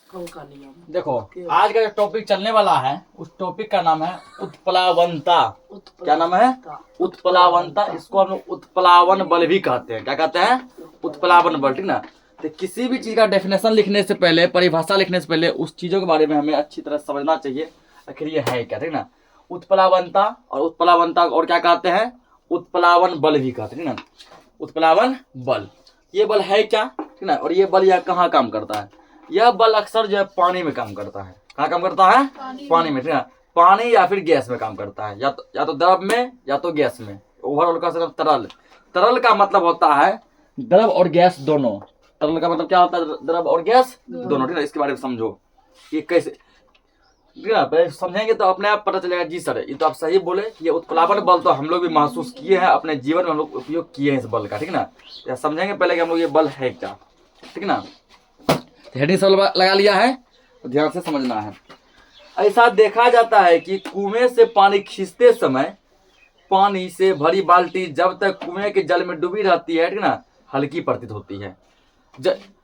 देखो आज का जो टॉपिक चलने वाला है उस टॉपिक का नाम है उत्प्लावनता। क्या नाम है? उत्प्लावनता। इसको हम लोग उत्प्लावन बल भी कहते हैं। क्या कहते हैं? उत्प्लावन बल। ठीक ना। तो किसी भी चीज का डेफिनेशन लिखने से पहले, परिभाषा लिखने से पहले उस चीजों के बारे में हमें अच्छी तरह समझना चाहिए आखिर ये है क्या। ठीक ना। उत्प्लावनता और उत्प्लावनता और क्या कहते हैं? उत्प्लावन बल भी कहते हैं। ठीक ना। उत्प्लावन बल, ये बल है क्या? ठीक ना। और ये बल यह कहाँ काम करता है? यह बल अक्सर जो है पानी में काम करता है। कहाँ काम करता है? पानी में। ठीक है। पानी या फिर गैस में काम करता है, या तो द्रव में या तो गैस में। ओवरऑल का मतलब तरल। तरल का मतलब होता है द्रव और गैस दोनों। तरल का मतलब क्या होता है? द्रव और गैस दोनों। ठीक है। इसके बारे में समझो ये कैसे। ठीक है। पहले समझेंगे तो अपने आप पता चलेगा। जी सर ये तो आप सही बोले कि ये उत्प्लावन बल तो हम लोग भी महसूस किए हैं अपने जीवन में, हम लोग उपयोग किए हैं इस बल का। ठीक है ना। या समझेंगे पहले कि हम लोग ये बल है क्या। ठीक है ना। हेडिंग सब लगा लिया है तो ध्यान से समझना है। ऐसा देखा जाता है कि कुएं से पानी खींचते समय पानी से भरी बाल्टी जब तक कुएं के जल में डूबी रहती है, ठीक ना, हल्की प्रतीत होती है।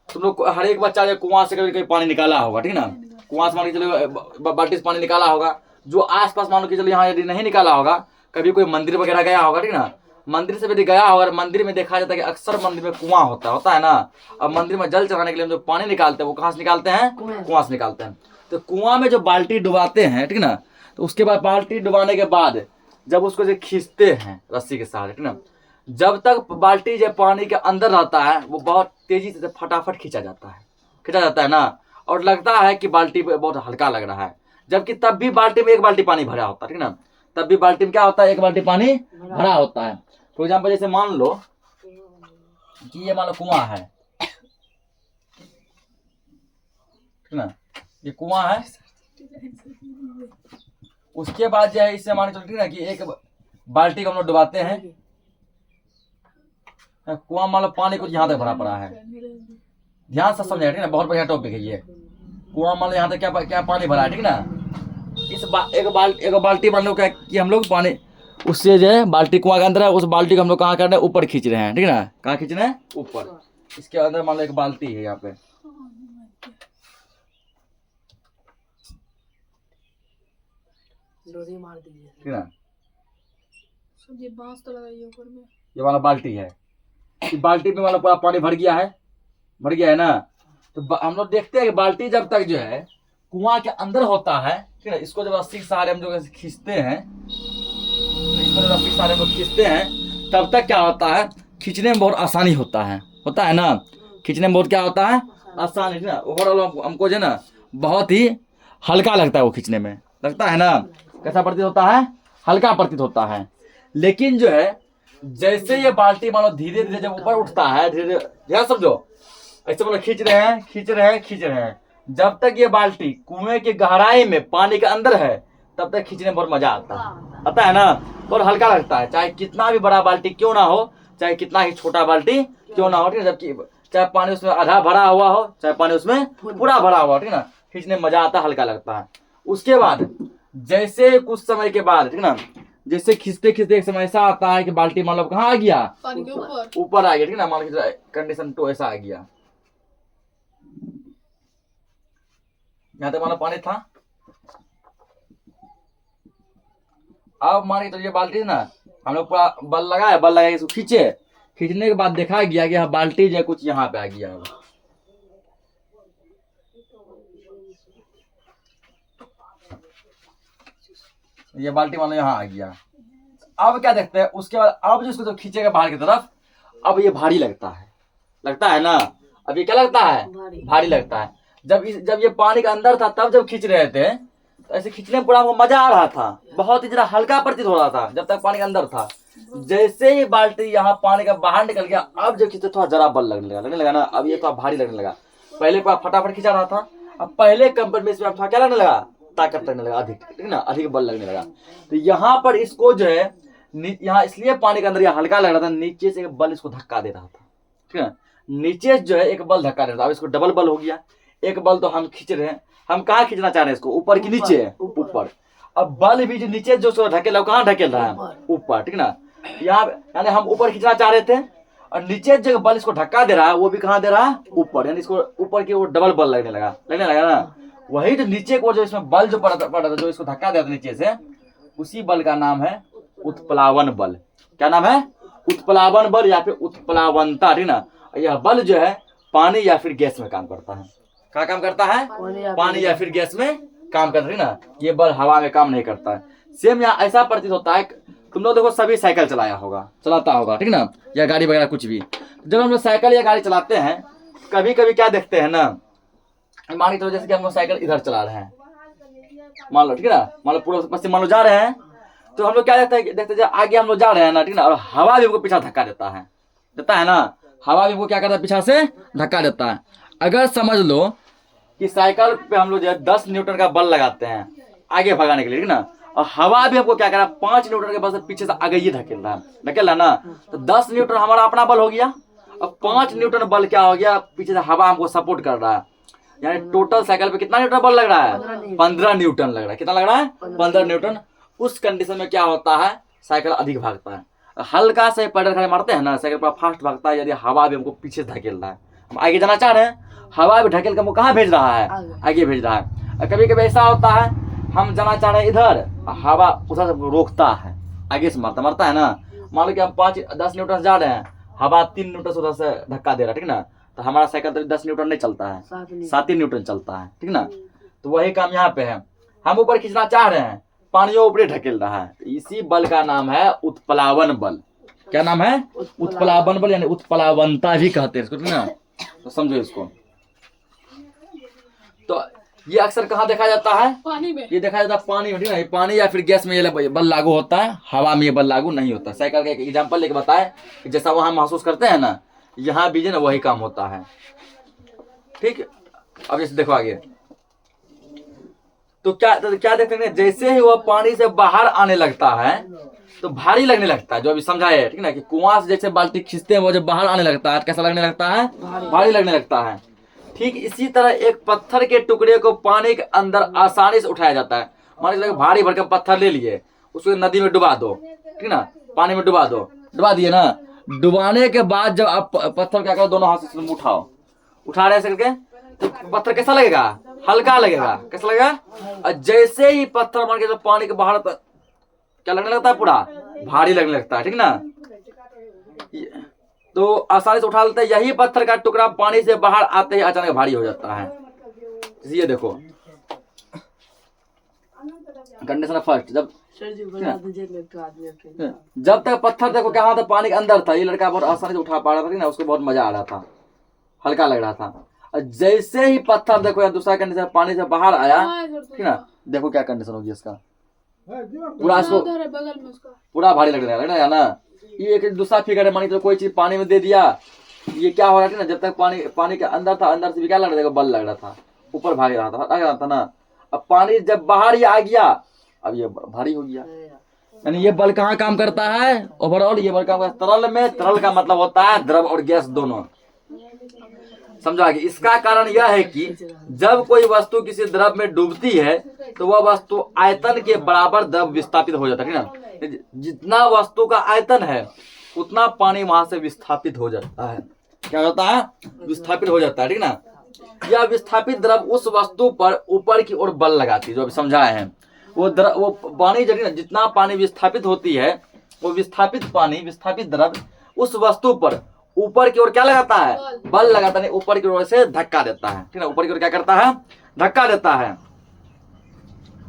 तुम लोग हर एक बच्चा जो कुआं से कभी पानी निकाला होगा। ठीक ना। कुआं से मान के चलो बाल्टी से पानी निकाला होगा। जो आसपास मान लो कि चलो यहाँ यदि नहीं निकाला होगा, कभी कोई मंदिर वगैरह गया होगा। ठीक ना। मंदिर से यदि गया होगा, मंदिर में देखा जाता है कि अक्सर मंदिर में कुआं होता है ना। अब मंदिर में जल चढ़ाने के लिए हम जो पानी निकालते हैं वो कहाँ से निकालते हैं? कुआं से निकालते हैं। तो कुआं में जो बाल्टी डुबाते हैं, ठीक ना, तो उसके बाद बाल्टी डुबाने के बाद जब उसको जो खींचते हैं रस्सी के सहारे, ठीक ना, जब तक बाल्टी जब पानी के अंदर रहता है वो बहुत तेजी से फटाफट खींचा जाता है ना। और लगता है कि बाल्टी बहुत हल्का लग रहा है, जबकि तब भी बाल्टी में एक बाल्टी पानी भरा होता है। ठीक ना। तब भी बाल्टी में क्या होता है? एक बाल्टी पानी भरा होता है। फॉर एग्जाम्पल जैसे मान लो कि ये मान लो कुआं है, ठीक ना, ये कुआं है। उसके बाद जो है इससे मान के चलो, ठीक ना, कि एक बाल्टी को हम लोग डुबाते हैं। कुआं मान लो पानी कुछ यहाँ तक भरा पड़ा है। ध्यान से समझेगा। ठीक ना। बहुत बढ़िया टॉपिक है ये। कुआं मान लो यहाँ तक क्या पानी भरा है। ठीक ना। एक बाल्टी मान लो क्या कि हम लोग पानी उससे जो है बाल्टी कुआं के अंदर है, उस बाल्टी को हम लोग कहाँ कर रहे हैं? ऊपर खींच रहे हैं। ठीक है ना। कहाँ खींच रहे हैं? ऊपर। इसके अंदर मान लो एक बाल्टी है यहाँ पे। मार दीजिए। ठीक है। ये बांस तो लगाइए ऊपर में। ये वाला बाल्टी है। इस बाल्टी में वाला पूरा पानी भर गया है ना। तो हम लोग देखते हैं कि बाल्टी जब तक जो है कुआं के अंदर होता है, ठीक है, इसको जब रस्सी के सहारे हम लोग खींचते हैं, रस्सी के सहारे हम लोग खींचते हैं, तब तक क्या होता है? खींचने में बहुत आसानी होता है ना। खींचने में बहुत क्या होता है? आसानी ना। ओवरऑल हमको जो है ना बहुत ही हल्का लगता है। वो खींचने में लगता है ना कैसा प्रतीत होता है? हल्का प्रतीत होता है। लेकिन जो है जैसे ये बाल्टी मान लो धीरे धीरे जब ऊपर उठता है, धीरे ध्यान समझो, ऐसे मतलब खींच रहे हैं। जब तक ये बाल्टी कुएं की गहराई में पानी के अंदर है तब तक खींचने में बहुत मजा आता है ना। और हल्का लगता है, चाहे कितना भी बड़ा बाल्टी क्यों ना हो, चाहे कितना ही छोटा बाल्टी क्यों ना हो। ठीक है। जबकि चाहे पानी उसमें आधा भरा हुआ हो, चाहे पानी उसमें पूरा भरा हुआ हो, ठीक है ना, खींचने में मजा आता है, हल्का लगता है। उसके बाद जैसे कुछ समय के बाद, ठीक ना, जैसे खींचते खींचते एक समय ऐसा आता है कि बाल्टी मान लो कहाँ आ गया? पानी के ऊपर आ गया। ठीक ना। मान लो कंडीशन 2 ऐसा आ गया। यहाँ तक मान लो पानी था। अब मान के चलिए बाल्टी ना हम लोग पूरा बल लगाए इसको खींचने के बाद देखा गया कि बाल्टी जो कुछ यहाँ पे आ गया। ये बाल्टी मान लो यहाँ आ गया। अब क्या देखते हैं? उसके बाद अब जो इसको जो खींचेगा बाहर की तरफ, अब ये भारी लगता है ना। अब ये क्या लगता है? भारी लगता है। जब ये पानी के अंदर था तब जब खींच रहे थे तो ऐसे खींचने में पूरा मजा आ रहा था, बहुत ही जरा हल्का प्रतीत हो रहा था जब तक पानी के अंदर था। जैसे ही बाल्टी यहाँ पानी का बाहर निकल गया, अब जब खींचे थोड़ा जरा बल लगने लगा ना। अब ये थोड़ा भारी लगने लगा। पहले पूरा फटाफट खींचा रहा था, अब पहले कंपेयर में इसमें थोड़ा क्या लगने लगा? ताकत लगने लगा, अधिक, ठीक ना, अधिक बल लगने लगा। तो यहाँ पर इसको जो है यहाँ इसलिए पानी के अंदर यहाँ हल्का लग रहा था, नीचे से एक बल इसको धक्का दे रहा था। ठीक है। नीचे जो है एक बल धक्का दे रहा था। अब इसको डबल बल हो गया। एक बल तो हम खींच रहे हैं, हम कहाँ खींचना चाह रहे हैं इसको? ऊपर की नीचे? ऊपर। अब बल भी जो नीचे जो ढकेल रहा है कहाँ ढकेल रहा है? ऊपर। ठीक ना। यहाँ यानी हम ऊपर खींचना चाह रहे थे और नीचे जो बल इसको धक्का दे रहा है वो भी कहाँ दे रहा है, ऊपर, यानी इसको ऊपर की ओर डबल बल लगने लगा ना। वही जो नीचे को जो इसमें बल जो पड़ा था जो इसको धक्का देता नीचे से, उसी बल का नाम है उत्प्लावन बल। क्या नाम है, उत्प्लावन बल या फिर उत्प्लावनता, ठीक ना। यह बल जो है पानी या फिर गैस में काम करता है। क्या काम करता है, पानी या फिर गैस में काम करता है ना। ये बल हवा में काम नहीं करता है। सेम यहाँ ऐसा प्रतीत होता है, तुम लोग देखो सभी साइकिल चलाता होगा, ठीक ना, या गाड़ी वगैरह कुछ भी। जब हम लोग साइकिल या गाड़ी चलाते हैं, कभी कभी क्या देखते हैं ना, मान के चलो जैसे कि हम लोग साइकिल इधर चला रहे हैं, मान लो, ठीक है ना, मान लो पूर्व पश्चिम मान लो जा रहे हैं, तो हम लोग क्या देखते हैं आगे हम लोग जा रहे हैं ना, ठीक ना, और हवा भी हमको पीछा धक्का देता है ना। हवा भी हमको क्या करता है, पीछा से धक्का देता है। अगर समझ लो कि साइकिल पे हम लोग जो है 10 न्यूटन का बल लगाते हैं आगे भगाने के लिए, ठीक ना, और हवा भी हमको क्या कर रहा है, 5 न्यूटन के बल से पीछे से आगे ये धकेल रहा है ना। तो 10 न्यूटन हमारा अपना बल हो गया, अब 5 न्यूटन बल क्या हो गया, पीछे से हवा हमको सपोर्ट कर रहा है। यानी टोटल साइकिल पे कितना न्यूटन बल लग रहा है, 15 न्यूटन लग रहा है। कितना लग रहा है, 15 न्यूटन। उस कंडीशन में क्या होता है, साइकिल अधिक भागता है। हल्का से पैडल खड़े मारते हैं ना, साइकिल पर फास्ट भागता है। यदि हवा भी हमको पीछे धकेल रहा है, हम आगे जाना चाह रहे हैं, हवा भी ढकेल के हमको कहाँ भेज रहा है, आगे भेज रहा है। कभी कभी ऐसा होता है, हम जाना चाह रहे हैं इधर, हवा उधर से रोकता है, आगे से मारता है ना। मान लो कि हम 5-10 न्यूटन से जा रहे हैं, हवा 3 न्यूटन से उधर से धक्का दे रहा है, ठीक ना, तो हमारा साइकिल तो 10 न्यूटन नहीं चलता है, 7 ही न्यूटन चलता है, ठीक ना। तो वही काम यहाँ पे है, हम ऊपर खींचना चाह रहे हैं, पानी ऊपर ढकेल रहा है। तो इसी बल का नाम है उत्प्लावन बल। क्या नाम है, उत्प्लावन बल, यानी उत्प्लावनता भी कहते हैं इसको, ठीक ना। तो समझो इसको। तो ये अक्सर कहाँ देखा जाता है, पानी में। ये देखा जाता है पानी में, ठीक है। पानी या फिर गैस में ये बल लागू होता है, हवा में ये बल लागू नहीं होता। साइकिल का एक एग्जांपल लेके बताए, जैसा वहां महसूस करते हैं ना, यहाँ भी ना वही काम होता है, ठीक। अब जैसे देखो आगे, तो क्या देखते हैं, जैसे ही वह पानी से बाहर आने लगता है तो भारी लगने लगता है। जो अभी समझाया है, ठीक ना, कि कुआं से जैसे बाल्टी खींचते हैं, वो जब बाहर आने लगता है कैसा लगने लगता है, भारी लगने लगता है। ठीक इसी तरह एक पत्थर के टुकड़े को पानी के अंदर आसानी से उठाया जाता है। मान लीजिए भारी भरकम पत्थर ले लिए, उसको नदी में डुबा दो, ठीक ना, पानी में डुबा दिए ना। डुबाने के बाद जब आप पत्थर क्या करो, दोनों हाथ से उठा रहे करके, तो पत्थर कैसा लगेगा, हल्का लगेगा। कैसा लगेगा, और जैसे ही पत्थर मान के जब पानी के बाहर क्या लगने लगता है, पूरा भारी लगने लगता है, ठीक ना। तो आसानी से उठा लेते हैं। यही पत्थर का टुकड़ा पानी से बाहर आते ही अचानक भारी हो जाता है। ये देखो कंडीशन फर्स्ट, जब तक पत्थर देखो क्या था, पानी के अंदर था, ये लड़का बहुत आसानी से उठा पा रहा था ना, उसको बहुत मजा आ रहा था, हल्का लग रहा था। और जैसे ही पत्थर देखो या दूसरा कंडीशन पानी से बाहर आया, ठीक ना, देखो क्या कंडीशन होगी इसका, पूरा इसको पूरा भारी लगने लगा है ना। ये एक दूसरा फिगर है, मानी तो कोई चीज पानी में दे दिया, ये क्या हो रहा था ना, जब तक पानी के अंदर था, अंदर से भी क्या लग रहा था, बल लग रहा था, ऊपर भाग रहा था ना। अब पानी जब बाहर ही आ गया, अब ये भारी हो गया। यानी ये बल कहाँ काम करता है, ओवरऑल ये बल काम करता है तरल में। तरल का मतलब होता है द्रव और गैस दोनों, समझो आगे। इसका कारण यह है कि जब कोई वस्तु किसी द्रव में डूबती है तो वह वस्तु आयतन के बराबर द्रव विस्थापित हो जाता है ना। जितना वस्तु का आयतन है उतना पानी वहां से विस्थापित हो जाता है। क्या होता है, विस्थापित हो जाता है, ठीक ना। यह विस्थापित द्रव उस वस्तु पर ऊपर की ओर बल लगाती है, जो अभी समझाए हैं। वो पानी जितना पानी विस्थापित होती है, वो विस्थापित द्रव उस वस्तु पर ऊपर की ओर क्या लगाता है, बल लगाता है, ऊपर की ओर से धक्का देता है, ठीक है। ऊपर की ओर क्या करता है, धक्का देता है,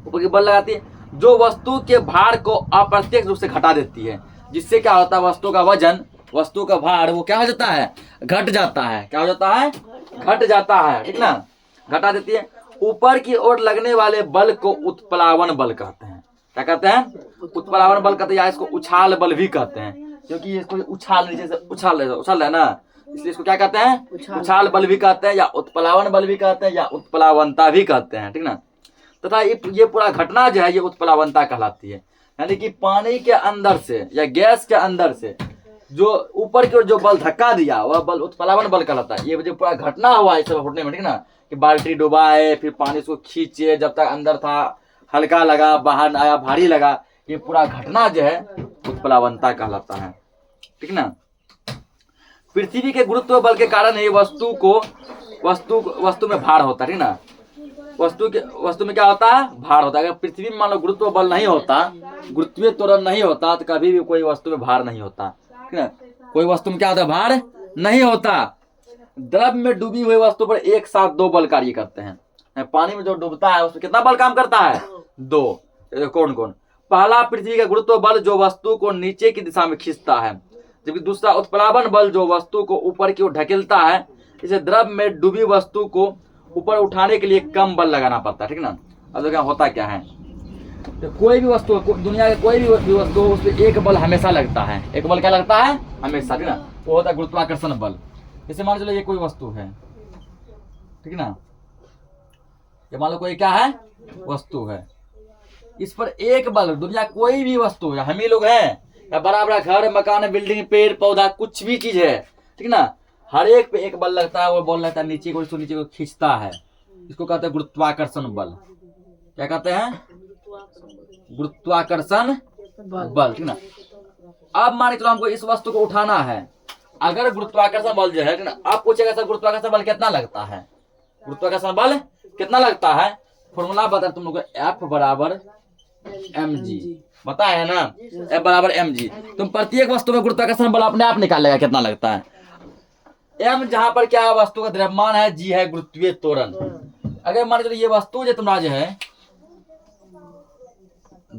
ऊपर की बल लगाती है, जो वस्तु के भार को अप्रत्यक्ष रूप से घटा देती है। जिससे क्या होता है, वस्तु का वजन, वस्तु का भार वो क्या हो जाता है, घट जाता है। क्या हो जाता है, घट जाता है, ठीक ना, घटा देती है। ऊपर की ओर लगने वाले बल को उत्प्लावन बल कहते हैं। क्या कहते हैं, उत्प्लावन बल कहते हैं, या इसको उछाल बल भी कहते हैं, क्योंकि इसको उछाल नीचे से उछाल रहा है ना, इसलिए इसको क्या कहते हैं, उछाल बल भी कहते हैं, या उत्प्लावन बल भी कहते हैं, या उत्प्लावनता भी कहते हैं, ठीक ना। तथा ये पूरा घटना जो है ये उत्प्लावनता कहलाती है। यानी कि पानी के अंदर से या गैस के अंदर से जो ऊपर की ओर जो बल धक्का दिया वह बल उत्प्लावन बल कहलाता है। ये जो पूरा घटना हुआ इस सब घटने में, ठीक ना, कि बाल्टी डुबाए, फिर पानी उसको खींचे, जब तक अंदर था हल्का लगा, बाहर आया भारी लगा, ये पूरा घटना जो है उत्प्लावनता कहलाता है, ठीक ना। पृथ्वी के गुरुत्व बल के कारण ही वस्तु में भार होता है, ठीक ना। वस्तु में क्या होता है, भार होता है। अगर पृथ्वी में मान लो गुरुत्व बल नहीं होता, गुरुत्वीय त्वरण नहीं होता, तो कभी भी कोई वस्तु में भार नहीं होता, ठीक ना। कोई वस्तु में क्या होता है, भार नहीं होता। द्रव में डूबी हुई वस्तु पर एक साथ दो बल कार्य करते हैं। पानी में जो डूबता है उसमें कितना बल काम करता है, दो। कौन कौन? पहला पृथ्वी का गुरुत्व बल जो वस्तु को नीचे की दिशा में खींचता है, जबकि दूसरा उत्प्लावन बल जो वस्तु को ऊपर की ओर ढकेलता है। इसे द्रव में डूबी वस्तु को ऊपर उठाने के लिए कम बल लगाना पड़ता है, ठीक ना। अब देखो होता क्या है, तो कोई भी वस्तु, दुनिया के कोई भी वस्तु हो, उसमें एक बल हमेशा लगता है। एक बल क्या लगता है, हमेशा, ठीक ना। वो होता है गुरुत्वाकर्षण बल। जैसे मान चलो ये कोई वस्तु है, ठीक ना, ये मान लो कोई क्या है, वस्तु है। इस पर एक बल, दुनिया कोई भी वस्तु है, हम ही लोग हैं, या बड़ा बड़ा घर, मकान, बिल्डिंग, पेड़ पौधा, कुछ भी चीज है, ठीक ना, हर एक पे एक बल लगता है। वो बल लगता है नीचे को, इसको नीचे को खींचता है। इसको कहते हैं गुरुत्वाकर्षण बल। क्या कहते हैं, गुरुत्वाकर्षण बल, ठीक ना। अब मान के चलो हमको इस वस्तु को उठाना है। अगर गुरुत्वाकर्षण बल जो है, ठीक ना, आप पूछेगा सर गुरुत्वाकर्षण बल कितना लगता है, गुरुत्वाकर्षण बल कितना लगता है। फॉर्मूला बता तुम लोग, F बराबर mg, पता है ना, F बराबर mg। तुम प्रत्येक वस्तु में गुरुत्वाकर्षण बल अपने आप निकाल लेगा कितना लगता है। m जहां पर क्या है, वस्तु का द्रव्यमान है, g है गुरुत्वीय त्वरण। अगर मान लो ये वस्तु जो तुम्हारा जो है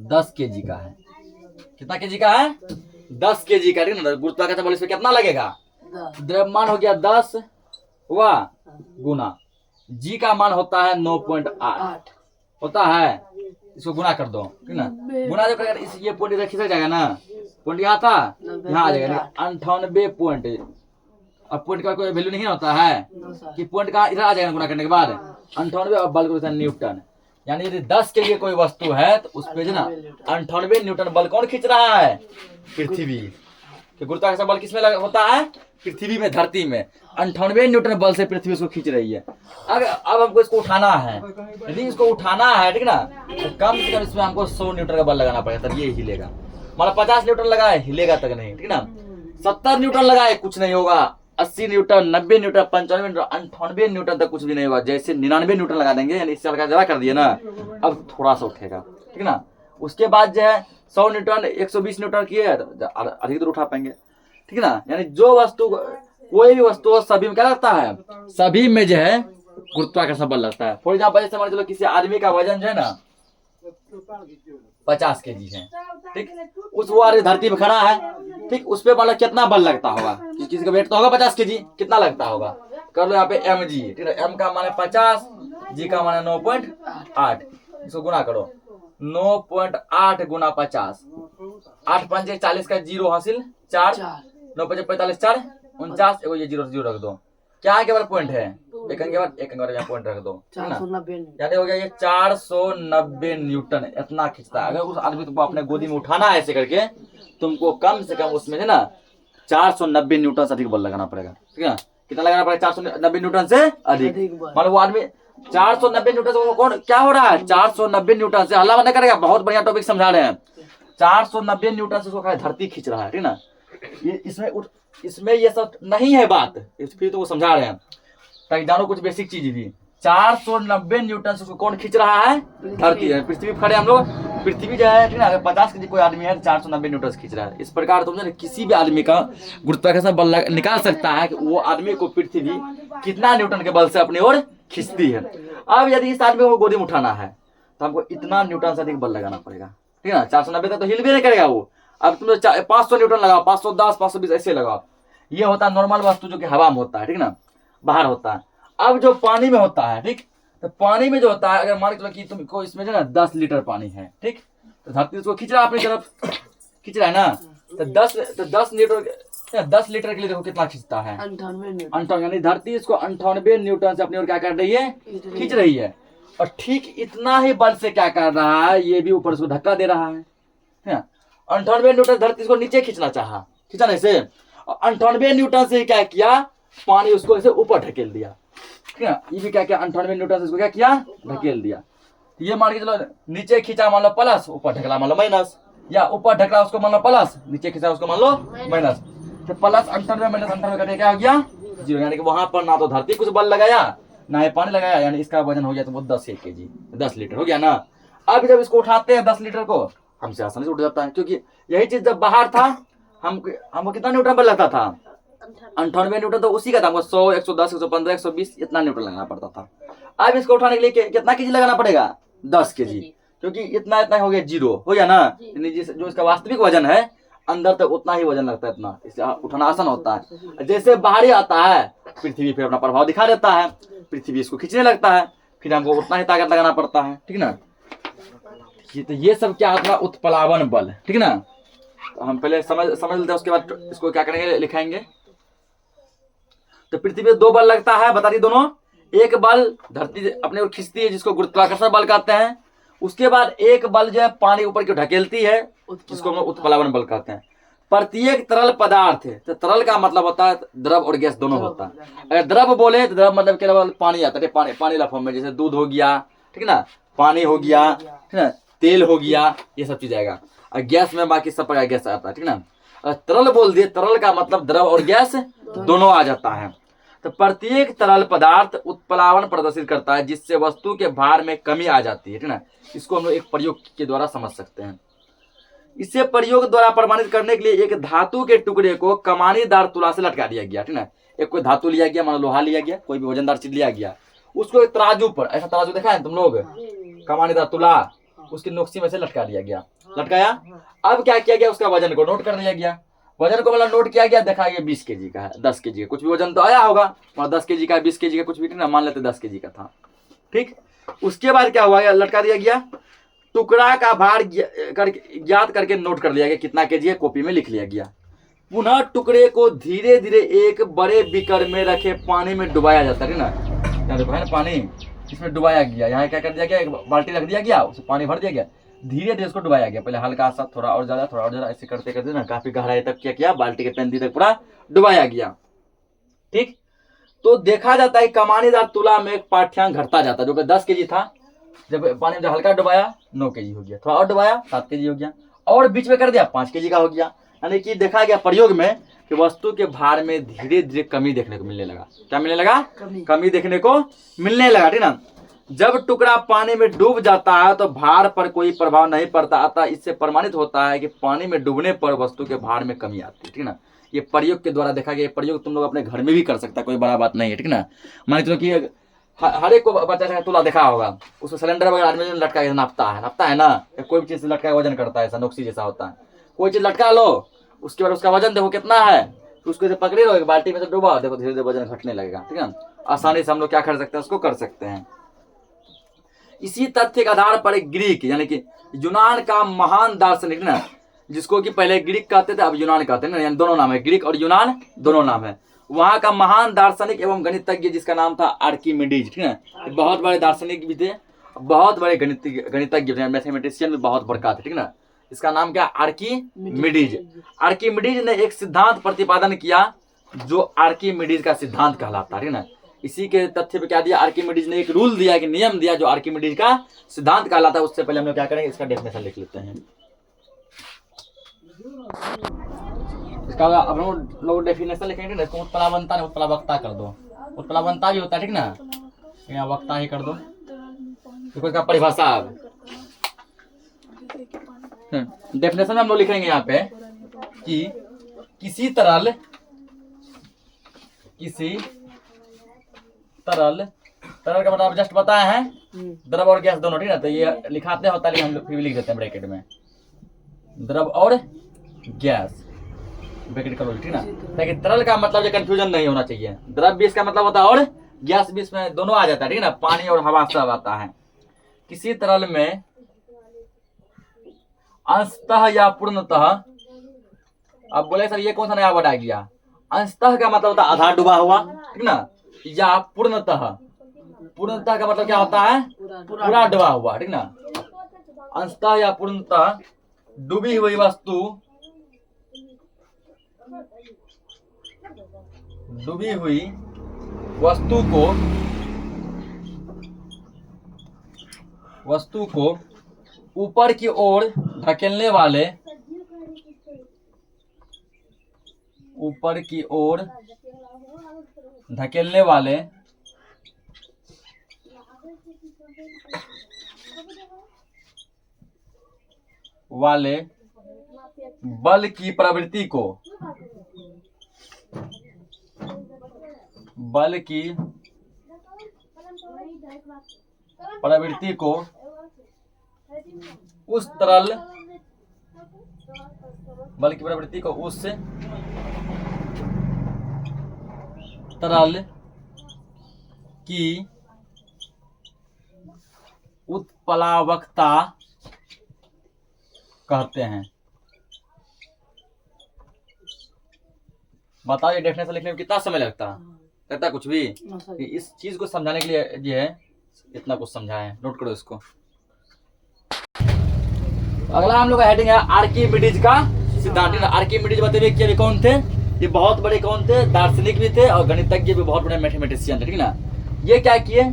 10 kg का है, कितना kg का है, 10 kg का, ठीक ना। गुरुत्वाकर्षण बल इसमें कितना लगेगा, द्रव्यमान हो गया 10 हुआ गुना g का मान होता है 9.8 होता है। इसको गुना कर दो, ठीक ना। गुना जो करेगा इस ये पॉइंट रखी सक जाएगा ना, पॉइंट यहाँ था, यहाँ आ जाएगा 98 पॉइंट। अब पॉइंट का कोई वैल्यू नहीं होता है कि पॉइंट का इधर आ जाएगा गुना करने के बाद 98। और बल को न्यूटन, यानी यदि 10 के लिए कोई वस्तु है तो उस पे जो ना 98 न्यूटन बल कौन खींच रहा है, पृथ्वी। कि गुरुत्वाकर्षण बल किसमें होता है, पृथ्वी में, धरती में। 98 न्यूटन बल से पृथ्वी उसको खींच रही है। अब हमको इसको उठाना है, यदि इसको उठाना है, ठीक ना, तो कम से कम इसमें हमको 100 न्यूटन का बल लगाना पड़ेगा, तब ये हिलेगा। मतलब 50 न्यूटन लगाए हिलेगा तक नहीं, ठीक ना। 70 न्यूटन लगाए कुछ नहीं होगा, 80 न्यूटन, 90 न्यूटन, 95 न्यूटन, 98 न्यूटन तक कुछ भी नहीं होगा। जैसे 99 न्यूटन लगा देंगे, यानी इससे जरा कर दिए ना, अब थोड़ा सा उठेगा, ठीक ना। उसके बाद जो है 100 न्यूटन, 120 न्यूटन किए अधिक दूर उठा पाएंगे, ठीक ना। यानी जो वस्तु, कोई भी वस्तु सभी में क्या लगता है, सभी में जो है गुरुत्वाकर्षण बल लगता है। फॉर एग्जाम्पल जैसे मान चलो किसी आदमी का वजन जो है ना 50 kg है, ठीक, उस वो आदमी धरती में खड़ा है, ठीक, उस पे मान लो कितना बल लगता होगा, किसी का वेट तो होगा 50 kg, कितना लगता होगा, कर लो यहाँ पे mg, ठीक है। m का माने 50, g का माने 9.8, इसको गुना करो, 9.8 गुना 50, 8 पंजे 40 का 0 हासिल 4, 9 पंजे 45, 4 49, एगो ये 0 रख दो। क्या के बाद पॉइंट है, एक के बाद यहाँ पॉइंट रख दो, यानी हो गया ये 490 न्यूटन इतना खींचता है। अगर उस आदमी तुमको अपने गोदी में उठाना है ऐसे करके, तुमको कम से कम उसमें है ना 490 न्यूटन से अधिक बल लगाना पड़ेगा, ठीक है। कितना लगाना पड़ेगा, 490 न्यूटन से अधिक। मान वो आदमी 490 न्यूटन से, वो कौन क्या हो रहा है, 490 न्यूटन से हल्ला नहीं करेगा। बहुत बढ़िया टॉपिक समझा रहे हैं। 490 न्यूटन से उसको धरती खींच रहा है, ठीक ना। ये इसमें ये सब नहीं है बात, फिर तो वो समझा रहे हैं ताकि जानो कुछ बेसिक चीज भी। 490 न्यूटन से उसको कौन खींच रहा है, धरती है। पृथ्वी खड़े हम लोग, पृथ्वी जो है, ठीक ना, अगर 50 kg कोई आदमी है 490 न्यूटन से खींच रहा है। इस प्रकार तुम किसी भी आदमी का गुरुत्वाकर्षण बल निकाल सकता है कि वो आदमी को पृथ्वी कितना न्यूटन के बल से अपनी ओर खींचती है। अब यदि इस आदमी को गोदी में उठाना है तो हमको इतना न्यूटन से अधिक बल लगाना पड़ेगा, ठीक है ना। 490 तक तो हिल भी नहीं करेगा वो। अब तुम 500 न्यूटन लगाओ, 510, 520 ऐसे लगाओ। ये होता है नॉर्मल वस्तु जो कि हवा में होता है, ठीक ना, बाहर होता है। अब जो पानी में होता है, ठीक, तो पानी में जो होता है, अगर मान के चलो कि तुमको इसमें जो है ना 10 लीटर पानी है, ठीक, तो धरती उसको खींच रहा है अपनी तरफ, खींच रहा है ना, तो 10 लीटर के लिए देखो कितना खींचता है, 58, यानी धरती इसको 98 न्यूटन से अपनी ओर क्या कर रही है, खींच रही है। और ठीक इतना ही बल से क्या कर रहा है, ये भी ऊपर उसको धक्का दे रहा है। 98 न्यूटन धरती इसको नीचे खींचना चाहा, खींचा नहीं से, 98 न्यूटन से क्या किया, पानी उसको ऐसे ऊपर ढकेल दिया, ठीक है। ये भी क्या किया, 98 न्यूटन से इसको क्या किया, ढकेल दिया। तो ये मान के चलो नीचे खींचा मान लो प्लस, ऊपर ढकला मान लो माइनस, या ऊपर ढकला उसको मान लो प्लस, नीचे खींचा उसको मान लो माइनस। तो प्लस 98 माइनस 98 करके क्या हो गया 0, यानी कि वहां पर ना तो धरती कुछ बल लगाया ना ही पानी लगाया, यानी इसका वजन हो गया तो वो 10 kg 10 लीटर हो गया ना। अब जब इसको उठाते हैं 10 लीटर को, हमसे आसानी से उठ जाता है, क्योंकि यही चीज जब बाहर था हमको कितना न्यूटन बल लगता था 98 न्यूटन, तो उसी का था हमको 100 110 115 120 इतना न्यूटन लगाना पड़ता था। अब इसको उठाने के लिए कितना केजी लगाना पड़ेगा 10 kg, क्योंकि इतना इतना हो गया 0 हो गया ना, जो इसका वास्तविक वजन है अंदर तक उतना ही वजन लगता है, इतना इससे उठाना आसान होता है। जैसे बाहरी आता है पृथ्वी फिर अपना प्रभाव दिखा देता है, पृथ्वी इसको खींचने लगता है, फिर हमको उतना ही ताकत लगाना पड़ता है, ठीक ना। तो ये सब क्या होता है उत्प्लावन बल, ठीक ना। तो हम पहले समझ लेते हैं, उसके बाद इसको क्या करेंगे लिखाएंगे। तो पृथ्वी पे 2 बल लगता है, बता दी दोनों। एक बल धरती अपने ओर खींचती है जिसको गुरुत्वाकर्षण बल कहते हैं, उसके बाद एक बल जो है पानी ऊपर की ढकेलती है जिसको हम उत्प्लावन बल कहते हैं। प्रत्येक तरल पदार्थ है, तो तरल का मतलब होता है द्रव और गैस दोनों होता है। अगर द्रव बोले तो द्रव मतलब केवल पानी आता है, पानी फॉर्म में, जैसे दूध हो गया, ठीक ना, पानी हो गया, ठीक ना, तेल हो गया, ये सब चीज आएगा। और गैस में बाकी सब प्रकार गैस आता है, ठीक ना। तरल बोल दिए, तरल का मतलब द्रव और गैस दोनों आ जाता है। तो प्रत्येक तरल पदार्थ उत्प्लावन प्रदर्शित करता है जिससे वस्तु के भार में कमी आ जाती है, ठीक ना। इसको हम लोग एक प्रयोग के द्वारा समझ सकते हैं। इसे प्रयोग द्वारा प्रमाणित करने के लिए एक धातु के टुकड़े को कमानीदार तुला से लटका दिया गया, ठीक ना। एक कोई धातु लिया गया, मान लोहा लिया गया, कोई भी वजनदार चीज लिया गया, उसको एक तराजू पर, ऐसा तराजू देखा है तुम लोग, कमानीदार तुला, उसकी नोक्सी में से लटका दिया गया, लटकाया। अब क्या किया गया, उसका वजन को नोट कर लिया गया। वजन को मतलब नोट किया गया, देखा गया 20 kg का है, 10 kg का, कुछ भी वजन तो आया होगा, 10 kg का 20 kg का कुछ भी ना, मान लेते 10 kg का था, ठीक। उसके बाद क्या हुआ, लटका दिया गया, टुकड़ा का भार ज्ञात करके नोट कर लिया गया कितना केजी है, कॉपी में लिख लिया गया। पुनः टुकड़े को धीरे धीरे एक बड़े बीकर में रखे पानी में डुबाया जाता है ना, यहाँ देखो है ना पानी, इसमें डुबाया गया। यहाँ क्या कर दिया गया, एक बाल्टी रख दिया गया, उसमें पानी भर दिया गया, धीरे धीरे उसको डुबाया गया। पहले हल्का सा, थोड़ा और ज्यादा, थोड़ा और ज्यादा, ऐसे करते करते ना काफी गहराई तक क्या किया, बाल्टी के पेंदी तक पूरा डुबाया गया, ठीक। तो देखा जाता है कमानीदार तुला में पाठ्यांक घटता जाता, जो कि 10 kg था, जब पानी में हल्का डुबाया 9 kg हो गया, थोड़ा और डुबाया 7 kg हो गया, और बीच में कर दिया 5 kg का हो गया। यानी कि देखा गया प्रयोग में कि वस्तु के भार में धीरे धीरे कमी देखने को मिलने लगा। क्या मिलने लगा, कमी देखने को मिलने लगा, ठीक ना। जब टुकड़ा पानी में डूब जाता है तो भार पर कोई प्रभाव नहीं पड़ता, अतः इससे प्रमाणित होता है कि पानी में डूबने पर वस्तु के भार में कमी आती है, ठीक ना। ये प्रयोग के द्वारा देखा गया। ये प्रयोग तुम लोग अपने घर में भी कर सकता है, कोई बड़ा बात नहीं है, ठीक ना। मान लो कि हर एक को बच्चा तुला देखा होगा, उसको सिलेंडर वगैरह आदमी लटका के नापता है ना, कोई भी चीज लटका वजन करता है, ऐसा नोक्सी जैसा होता है, कोई चीज लटका लो, उसके बाद उसका वजन देखो कितना है, तो उसको पकड़े रहो, एक बाल्टी में से डूबा, देखो धीरे धीरे वजन घटने लगेगा, ठीक है। आसानी से हम लोग क्या कर सकते हैं, उसको कर सकते हैं। इसी तथ्य के आधार पर ग्रीक यानी कि यूनान का महान दार्शनिक ना, जिसको कि पहले ग्रीक कहते थे अब यूनान कहते हैं ना, यानी दोनों नाम है, ग्रीक और यूनान दोनों नाम है। वहां का महान दार्शनिक एवं गणितज्ञ जिसका नाम था आर्किमिडीज, ठीक है। बहुत बड़े दार्शनिक भी थे, बहुत बड़े गणितज्ञ थे, मैथमेटिशियन भी बहुत बड़का थे, ठीक ना। इसका नाम क्या, आर्किमिडीज। आर्किमिडीज ने एक सिद्धांत प्रतिपादन किया जो आर्किमिडीज का सिद्धांत कहलाता है, ठीक ना। इसी के तथ्य पे क्या दिया, आर्किमिडीज ने एक रूल दिया, एक नियम दिया जो आर्किमिडीज का सिद्धांत कहलाता है। उससे पहले हम लोग क्या करेंगे, इसका डेफिनेशन लिख लेते हैं। इसका अब लोग डेफिनेशन लिखेंगे ना, इसको उत्प्लावनता नहीं उत्प्लावकता कर दो, उत्प्लावनता भी होता है, ठीक ना, यहाँ वक्ता ही कर दो। देखो इसका परिभाषा डेफिनेशन हम लोग लिखेंगे यहाँ पे कि किसी तरल का मतलब जस्ट बताए हैं द्रव और गैस दोनों, ठीक ना। तो ये लिखाते होता है लेकिन हम लोग फिर भी लिख देते हैं ब्रैकेट में, द्रव और गैस ब्रैकेट करो, ठीक ना। लेकिन तरल का मतलब ये कंफ्यूजन नहीं होना चाहिए, द्रव भी इसका मतलब होता है और गैस भी इसमें दोनों आ जाता है, ठीक ना, पानी और हवा सब आता है। किसी तरल में अंशतः या पूर्णतः, अब बोले सर ये कौन सा नया वर्ड आ गया, अंशतः का मतलब होता है आधा डूबा हुआ, ठीक ना, या पूर्णतः, पूर्णतः का मतलब क्या होता है, पूरा डूबा हुआ, ठीक ना। अंशतः या पूर्णतः डूबी हुई वस्तु, डूबी हुई वस्तु को ऊपर की ओर धकेलने वाले ऊपर की ओर धकेलने वाले बल की प्रवृत्ति को उस तरल तरल की उत्प्लावकता कहते हैं। बताओ ये डेफिनेशन लिखने में कितना समय लगता है कुछ भी। इस चीज को समझाने के लिए ये है, इतना कुछ समझाए, नोट करो इसको। अगला हम लोग का हेडिंग है आर्किमिडीज का सिद्धांत। आर्किमिडीज बताइए कि कौन थे? ये बहुत बड़े कौन थे? दार्शनिक भी थे और गणितज्ञ भी, बहुत बड़े मैथमेटिशियन थे, ठीक ना। ये क्या किए?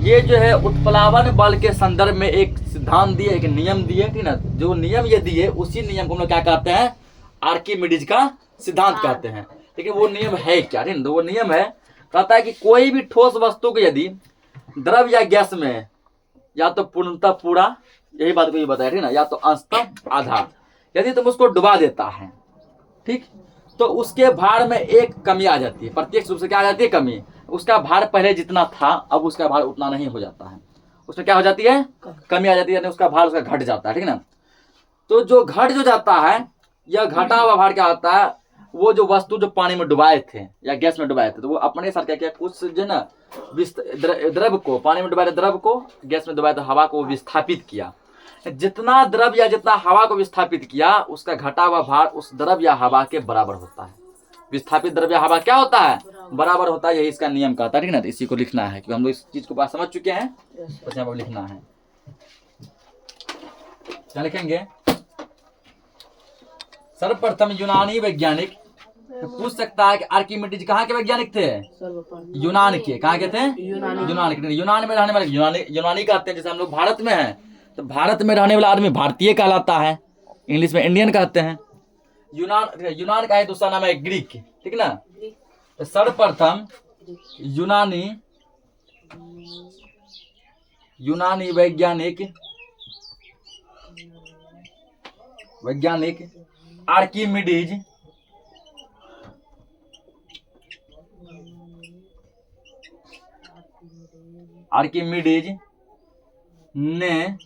ये जो है उत्प्लावन बल के संदर्भ में एक सिद्धांत दिए, एक नियम दिए, ठीक ना। जो नियम ये दिए उसी नियम को हम लोग क्या कहते हैं? आर्किमिडीज का सिद्धांत कहते हैं। लेकिन वो नियम है क्या? ठीक ना, वो नियम है, कहता है कि कोई भी ठोस वस्तु को यदि द्रव या गैस में या तो पूर्णतः पूरा, यही बात को ये बताया, ठीक ना, या तो अंशतः आधा, यदि तुम उसको डुबा देता है, ठीक, तो उसके भार में एक कमी आ जाती है। प्रत्यक्ष रूप से क्या आ जाती है? कमी। उसका भार पहले जितना था अब उसका भार उतना नहीं हो जाता है। उसमें क्या हो जाती है? कमी आ जाती है, यानी उसका भार उसका घट जाता है, ठीक ना। तो जो घट जो जाता है, यह घटा हुआ भार क्या होता है? वो जो वस्तु जो पानी में डुबाए थे या गैस में डुबाए थे, तो वो अपने साथ क्या किया? कुछ जो है ना द्रव को, पानी में डुबाए द्रव को, गैस में डुबाए तो हवा को विस्थापित किया। जितना द्रव या जितना हवा को विस्थापित किया, उसका घटा हुआ भार उस द्रव या हवा के बराबर होता है। विस्थापित द्रव या हवा क्या होता है? बराबर होता है। यही इसका नियम कहता है, ठीक ना। तो इसी को लिखना है, क्योंकि हम लोग इस चीज को बात समझ चुके हैं, बस यहाँ पर लिखना है। क्या लिखेंगे? सर्वप्रथम यूनानी वैज्ञानिक, पूछ सकता है कि आर्किमिडीज कहाँ के वैज्ञानिक थे? यूनान के। कहाँ के थे? यूनान के। यूनान में रहने वाले यूनानी कहते हैं। जैसे हम लोग भारत में हैं, तो भारत में रहने वाला आदमी भारतीय कहलाता है, इंग्लिश में इंडियन कहते हैं। यूनान का है, दूसरा नाम है ग्रीक, ठीक ना। तो सर्वप्रथम यूनानी वैज्ञानिक आर्किमिडीज ने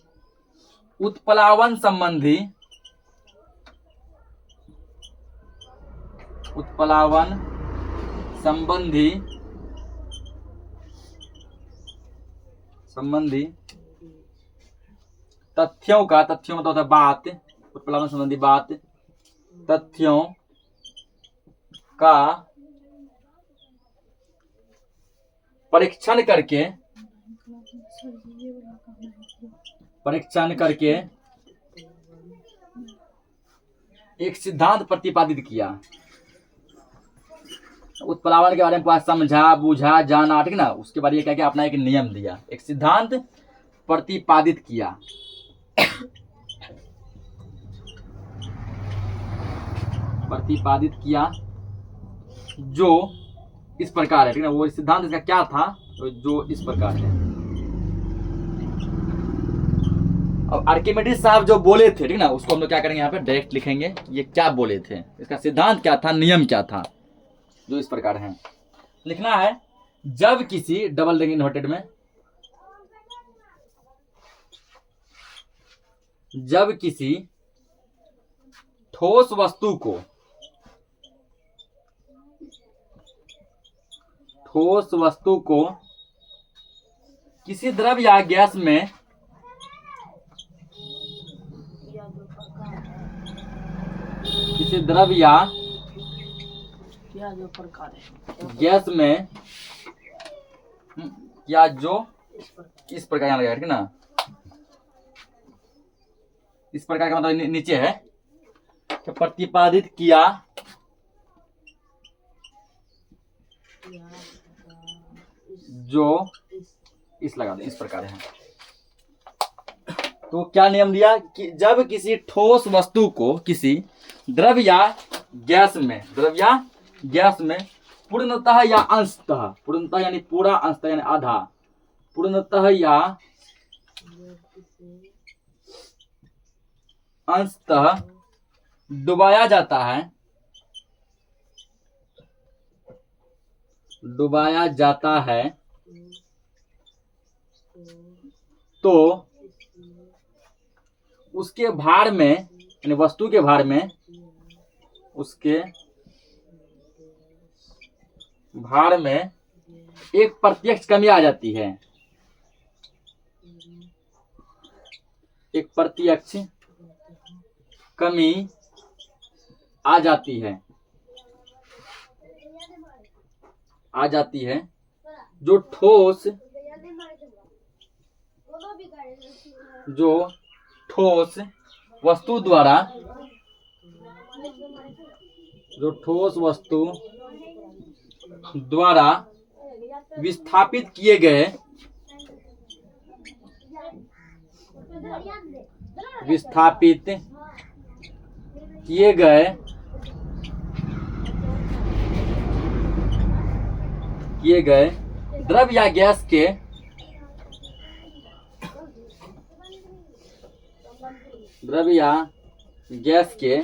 उत्प्लावन संबंधी तथ्यों मतलब होता है बात, उत्प्लावन संबंधी बात, तथ्यों का परीक्षण करके एक सिद्धांत प्रतिपादित किया। उत्प्लावन के बारे में समझा, बूझा, जाना, ठीक ना। उसके बाद ये क्या किया? अपना एक नियम दिया, एक सिद्धांत प्रतिपादित किया। जो इस प्रकार है, ठीक ना। वो सिद्धांत इसका क्या था? जो इस प्रकार है। अब आर्किमिडीज साहब जो बोले थे, ठीक ना, उसको हम लोग क्या करेंगे? यहाँ पे डायरेक्ट लिखेंगे ये क्या बोले थे, इसका सिद्धांत क्या था, नियम क्या था, जो इस प्रकार है। लिखना है, जब किसी डबल देंगे इन्वर्टेड में, जब किसी ठोस वस्तु को किसी द्रव या गैस में गैस में या जो इस प्रकार यहाँ लगा, ठीक ना, इस प्रकार का मतलब नीचे है, तो प्रतिपादित किया जो इस लगा दो, इस प्रकार है। तो क्या नियम दिया कि जब किसी ठोस वस्तु को किसी द्रव या गैस में पूर्णतः या अंशतः, पूर्णतः यानी पूरा, अंशतः यानी आधा, पूर्णतः या अंशतः डुबाया जाता है, डुबाया जाता है, तो उसके भार में यानी वस्तु के भार में, उसके भार में एक प्रत्यक्ष कमी आ जाती है, एक प्रत्यक्ष कमी आ जाती है, आ जाती है, जो ठोस वस्तु द्वारा, जो ठोस वस्तु द्वारा विस्थापित किए गए, विस्थापित किए गए, किए गए द्रव या गैस के द्रव या गैस के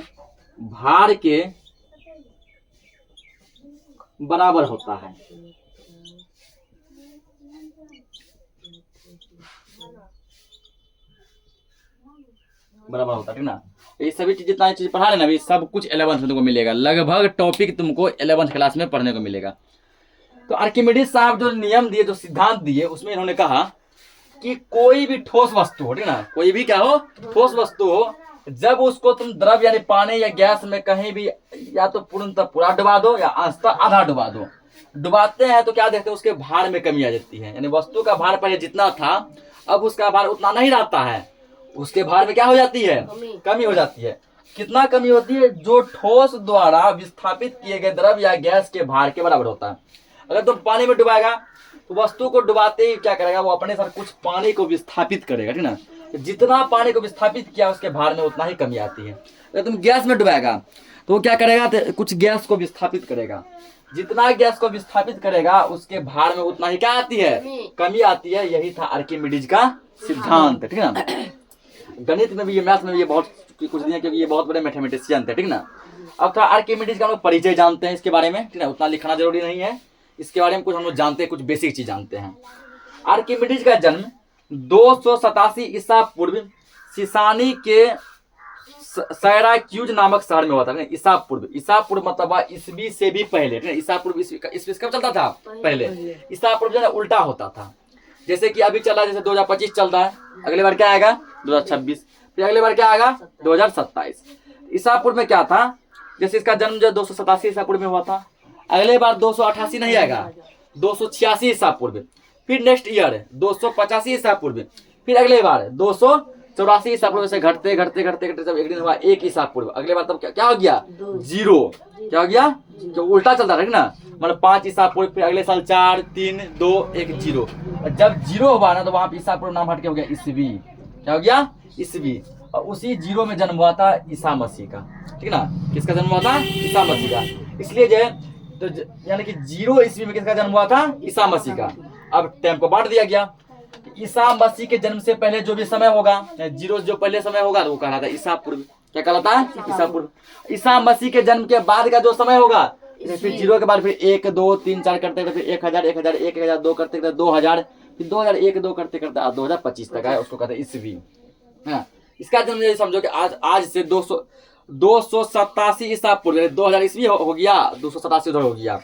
भार के बराबर होता है। बराबर होता है, ठीक ना। ये सभी चीज जितना चीज पढ़ा रहे ना अभी, सब कुछ 11th में तुमको मिलेगा, लगभग टॉपिक तुमको 11th क्लास में पढ़ने को मिलेगा। तो आर्किमिडीज साहब जो नियम दिए, जो सिद्धांत दिए, उसमें इन्होंने कहा कि कोई भी ठोस वस्तु हो, ठीक ना, कोई भी क्या हो, ठोस वस्तु हो, जब उसको तुम द्रव यानी पानी या गैस में कहीं भी या तो पूर्णतः पूरा डुबा दो या अंशतः आधा डुबा दो, डुबाते हैं तो क्या देखते हैं, उसके भार में कमी आ जाती है, यानी वस्तु का भार पहले जितना था अब उसका भार उतना नहीं रहता है, उसके भार में क्या हो जाती है, कमी हो जाती है। कितना कमी होती है, जो ठोस द्वारा विस्थापित किए गए द्रव या गैस के भार के बराबर होता है। अगर तुम पानी में डुबाएगा तो वस्तु को डुबाते ही क्या करेगा, वो अपने साथ कुछ पानी को विस्थापित करेगा, ठीक ना। जितना पानी को विस्थापित किया उसके भार में उतना ही कमी आती है। अगर तुम गैस में डुबाएगा तो वो क्या करेगा, तो कुछ गैस को विस्थापित करेगा, जितना गैस को विस्थापित करेगा उसके भार में उतना ही क्या आती है, कमी आती है। यही था आर्किमिडीज का सिद्धांत, ठीक ना। गणित में भी ये, मैथ में भी ये बहुत कुछ दिया, क्योंकि ये बहुत बड़े मैथमेटिशियन थे, ठीक ना। अब थोड़ा आर्किमिडीज का हम लोग परिचय जानते हैं इसके बारे में, ठीक ना, उतना लिखना जरूरी नहीं है, इसके बारे में कुछ हम लोग जानते हैं, कुछ बेसिक चीज जानते हैं। आर्किमिडीज का जन्म 287 ईसा पूर्व सिसानी के सैराक्यूज नामक शहर में हुआ था। ईसा पूर्व मतलब ईसवी से भी पहले, ईसा पूर्व ईसवी कब चलता था, पहले। ईसा पूर्व जो है उल्टा होता था, जैसे कि अभी चल रहा है, जैसे 2025 चल रहा है, अगले बार क्या आएगा 2026, फिर अगले बार क्या आएगा 2027। ईसा पूर्व में क्या था, जैसे इसका जन्म जो 287 ईसा पूर्व में हुआ था, अगले बार 288 नहीं आएगा, 286 ईसा पूर्व, फिर नेक्स्ट ईयर 285 ईसा पूर्व, फिर अगले बार 284 ईसा पूर्व से घटते घटते घटते घटते जब एक दिन हुआ 1 ईसा पूर्व, अगले बार तब क्या हो गया, जीरो। क्या हो गया, जो उल्टा चलता है ना, मतलब 5 ईसा पूर्व, फिर अगले साल 4 3 2 1 जीरो। जब जीरो हुआ ना तो वहां पे ईसा पूर्व नाम हट के हो गया ईसवी। क्या हो गया, ईसवी। और उसी जीरो में जन्म हुआ था ईसा मसीह का, ठीक ना। किसका जन्म हुआ था, ईसा मसीह का। इसलिए जो है तो यानी कि 0 ईस्वी में किसका जन्म हुआ था, ईसा मसीह का। अब टाइम को बांट दिया गया, ईसा मसीह के जन्म से पहले जो भी समय होगा, 0 जो पहले समय होगा तो वो कहलाता है ईसा पूर्व। क्या कहलाता है, ईसा पूर्व। ईसा मसीह के जन्म के बाद का जो समय होगा, फिर 0 के बाद फिर 1 2 3 4 करते करते फिर 1000 1000 1002 करते करते 2000, फिर 2001 2 करते करते 2025 तक आए, उसको कहते हैं ईस्वी। हाँ, इसका जन्म ये समझो कि आज से 287 ईसा पूर्व 2000 ईस्वी हो गया, 287 उधर हो गया,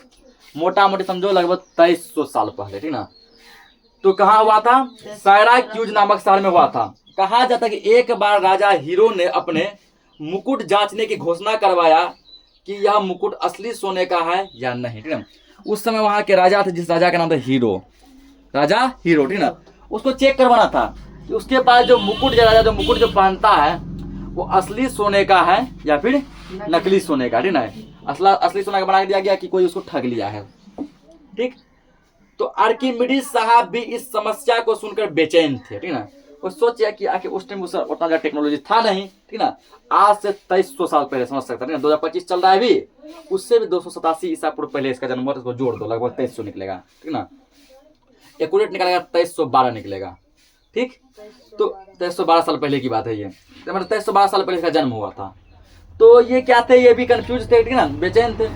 मोटा मोटी समझो लगभग 2300 साल पहले, ठीक ना। तो कहाँ हुआ था, सैराक्यूज नामक शहर में हुआ था। कहा जाता है कि एक बार राजा हीरो ने अपने मुकुट जांचने की घोषणा करवाया कि यह मुकुट असली सोने का है या नहीं, ठीक ना। उस समय वहां के राजा थे, जिस राजा का नाम था हीरो, राजा हीरो, ठीक ना। उसको चेक करवाना था कि उसके पास जो मुकुट, राजा जो मुकुट जो पहनता है वो असली सोने का है या फिर नकली सोने का, ठीक ना। असली सोना का बना दिया गया कि कोई उसको ठग लिया है, ठीक। तो आर्किमिडीज साहब भी इस समस्या को सुनकर बेचैन थे, ठीक ना। वो सोचिए कि आखिर उस टाइम उतना ज़्यादा टेक्नोलॉजी था नहीं, ठीक ना। आज से 2300 साल पहले समझ सकते हैं, 2025 चल रहा है अभी, उससे भी 287 ईसा पूर्व पहले इसका जन्म हुआ, तो इसको जोड़ दो लगभग 2300 निकलेगा, ठीक ना। एक्यूरेट निकलेगा 2312 निकलेगा, ठीक। तो 2312 साल पहले की बात है ये, मतलब 2312 साल पहले इसका जन्म हुआ था। तो ये क्या थे, ये भी कंफ्यूज थे, ठीक ना, बेचैन थे।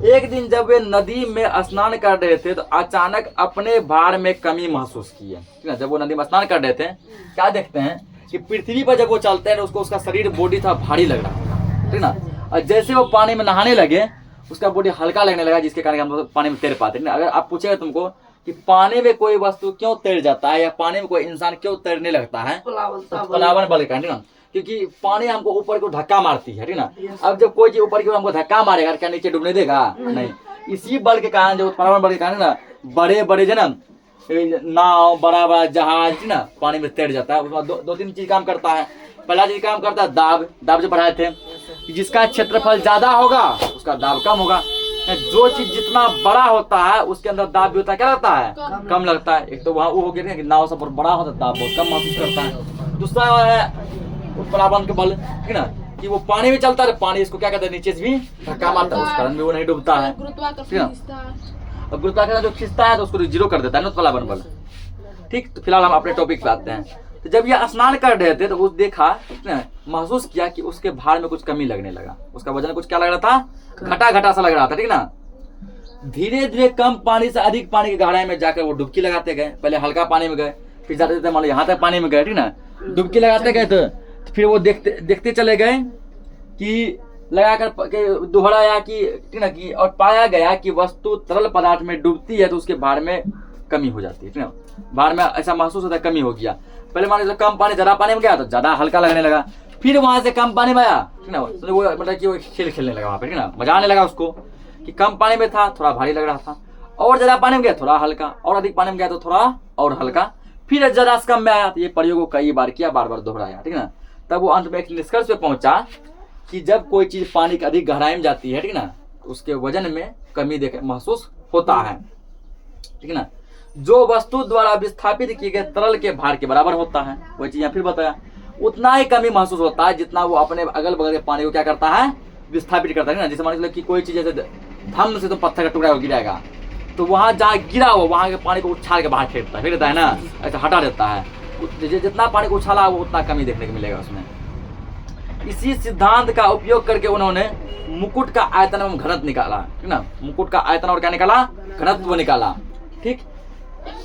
एक दिन जब वे नदी में स्नान कर रहे थे तो अचानक अपने भार में कमी महसूस की है, ठीक ना। जब वो नदी में स्नान कर रहे थे, क्या देखते हैं कि पृथ्वी पर जब वो चलते हैं तो उसको उसका शरीर बॉडी था भारी लग रहा, ठीक ना। और जैसे वो पानी में नहाने लगे उसका बॉडी हल्का लगने लगा, जिसके कारण हम लोग पानी में तैर पाते हैं। अगर आप पूछेगा तुमको कि पानी में कोई वस्तु क्यों तैर जाता है या पानी में कोई इंसान क्यों तैरने लगता है, उत्प्लावन बल का, ठीक ना। क्योंकि पानी हमको ऊपर को धक्का मारती है, ठीक ना। अब जब कोई चीज ऊपर की ओर हमको धक्का मारेगा, क्या नीचे डूबने देगा? नहीं। इसी बल के कारण, जो उत्प्लावन बल के कारण ना, बड़े बड़े जो ना नाव, बड़ा बड़ा जहाज ना पानी में तैर जाता है। उसमें दो तीन चीज काम करता है। पहला चीज काम करता है दाब जो बढ़ाए थे, जिसका क्षेत्रफल ज्यादा होगा उसका दाब कम होगा। जो चीज जितना बड़ा होता है उसके अंदर दाब भी होता है, क्या लगता है? कम लगता है। एक तो वहाँ वो हो गया कि नाव सब बड़ा होता है, दाब बहुत कम महसूस करता है। दूसरा है उत्प्लावन के बल, ठीक ना, कि वो पानी में चलता है, पानी इसको क्या कहते हैं, नीचे से भी धक्का मारता है, उस कारण भी वो नहीं डूबता है, ठीक ना। और गुरुत्वाकर्षण जो खींचता है तो उसको जीरो कर देता है ना उत्प्लावन बल, ठीक। तो फिलहाल हम अपने टॉपिक पे आते हैं। तो जब ये स्नान कर रहे थे तो वो देखा, महसूस किया कि उसके भार में कुछ कमी लगने लगा। उसका वजन कुछ क्या लग रहा था, घटा घटा सा लग रहा था, ठीक ना। धीरे धीरे कम पानी से अधिक पानी की गहराई में जाकर वो डुबकी लगाते गए। पहले हल्का पानी में गए, फिर जाते जाते मान लो यहाँ तक पानी में गए, ठीक ना। डुबकी लगाते गए तो फिर वो देखते चले गए कि लगाकर दोहराया कि, ठीक ना, कि और पाया गया कि वस्तु तरल पदार्थ में डूबती है तो उसके भार में कमी हो जाती है, ठीक ना। भार में ऐसा महसूस होता है कमी हो गया। पहले मान लो कम पानी ज्यादा पानी में गया तो ज्यादा हल्का लगने लगा, फिर वहां से कम पानी में आया, ठीक ना। तो वो मतलब कि वो खेल खेलने लगा वहां पे, ठीक ना, मजा आने लगा उसको कि कम पानी में था थोड़ा भारी लग रहा था, और ज्यादा पानी में गया थोड़ा हल्का, और अधिक पानी में गया तो थोड़ा और हल्का, फिर ज्यादा कम में आया। तो ये प्रयोग को कई बार किया, बार बार दोहराया, ठीक ना। तब वो अंत में एक निष्कर्ष पे पहुंचा कि जब कोई चीज पानी की अधिक गहराई में जाती है, ठीक ना, तो उसके वजन में कमी महसूस होता है, ठीक ना। जो वस्तु द्वारा विस्थापित किए गए तरल के भार के बराबर होता है, वही चीज फिर बताया, उतना ही कमी महसूस होता है जितना वो अपने अगल बगल के पानी को क्या करता है, विस्थापित करता है ना। जैसे मान लो कि कोई चीज जैसे धम से तो पत्थर का टुकड़ा गिराएगा तो वहां जहाँ गिरा हो वहां के पानी को उछाल के बाहर फेंकता है, देता है ना, ऐसा हटा देता है। जितना पानी को उछाला वो उतना कमी देखने को मिलेगा उसमें। इसी सिद्धांत का उपयोग करके उन्होंने मुकुट का आयतन एवं घनत्व निकाला, ठीक ना। मुकुट का आयतन और क्या निकाला, घनत्व निकाला, ठीक,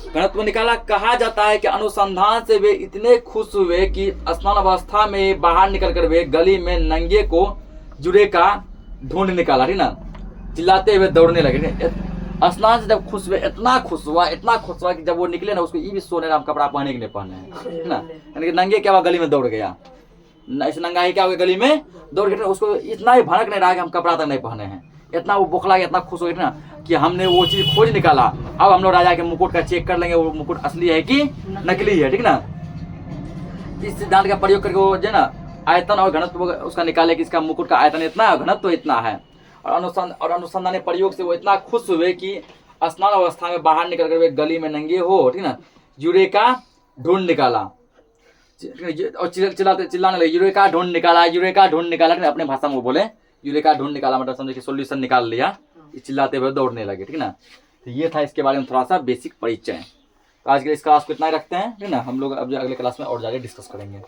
घनत्व निकाला। कहा जाता है कि अनुसंधान से वे इतने खुश हुए कि स्नान अवस्था में बाहर निकलकर वे गली में नंगे को जुड़े का ढूंढ निकाला, ठीक ना, चिल्लाते हुए दौड़ने लगे। स्नान से जब खुश हुए, इतना खुश हुआ कि जब वो निकले ना उसको ये भी सोने रहा कपड़ा पहने के लिए पहने हैं ना, यानी कि नंगे क्या हुआ, गली में दौड़ गया। ऐसे नंगा ही क्या हो गया, गली में दौड़ गया। उसको इतना ही भड़क नहीं रहा कि हम कपड़ा तक नहीं पहने हैं, इतना वो बौखला गया, इतना खुश हो गया ना कि हमने वो चीज खोज निकाला। अब हम लोग राजा के मुकुट का चेक कर लेंगे वो मुकुट असली है कि नकली है, ठीक ना। इस सिद्धांत का प्रयोग करके वो जो ना आयतन और घनत्व उसका निकाले कि इसका मुकुट का आयतन इतना है, घनत्व इतना है। और अनुसंधान प्रयोग से वो इतना खुश हुए कि स्नान अवस्था में बाहर निकल कर वे गली में नंगे हो, ठीक ना, यूरे का ढूंढ निकाला और चिल्लाने लगे, यूरे का ढूंढ निकाला, यूरे का ढूंढ निकाला, अपने भाषा में वो बोले यूरे का ढूंढ निकाला, मतलब समझे कि सोल्यूशन निकाल लिया, चिल्लाते हुए दौड़ने लगे, ठीक ना। तो ये था इसके बारे में थोड़ा सा बेसिक परिचय। तो आज के इस क्लास को इतना ही रखते हैं, ठीक ना। हम लोग अब अगले क्लास में और ज़्यादा डिस्कस करेंगे।